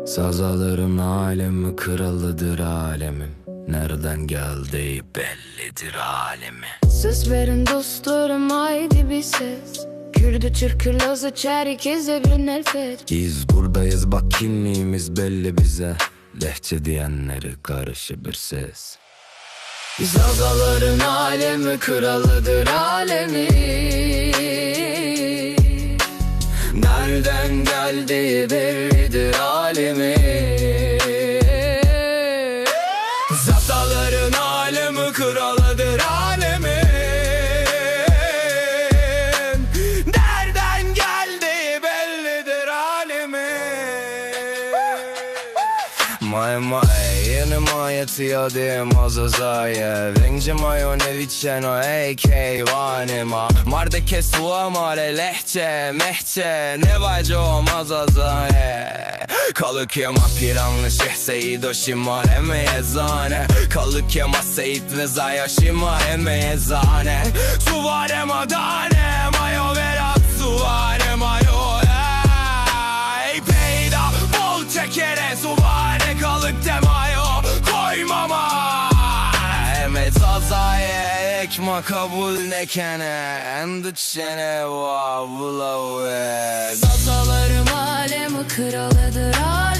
Sazaların alemi kralıdır alemin. Nereden geldiği bellidir alemi. Ses verin dostlarım haydi bir ses. Kürdü, Türk'ü, Lazı, Çerkez, bir nelfet. Biz buradayız bak kimliğimiz belli bize. Lehçe diyenleri karışı bir ses. Zazaların alemi kralıdır alemi. Nereden geldiği bellidir alemi. Zazaların alemi kralıdır alemi. Nereden geldiği bellidir alemi. Yeni mayeti yadim azazaye. Venge majo ne vičeno AK vanima. Marde ke suamare lehçe mehçe. Ne vađo azazaye. Kalık yama piranlı şehseyi doşima emeye zane. Kalık yama seyit ve zayaşima emeye zane. Suvare madane majo verat suvare majo. Ey peyda bol çekere suvare kalık demayo koymama. Emet azaye ekma kabul nekene. Endıçene va vula ve. Zazalarım alemi kralıdır alemi.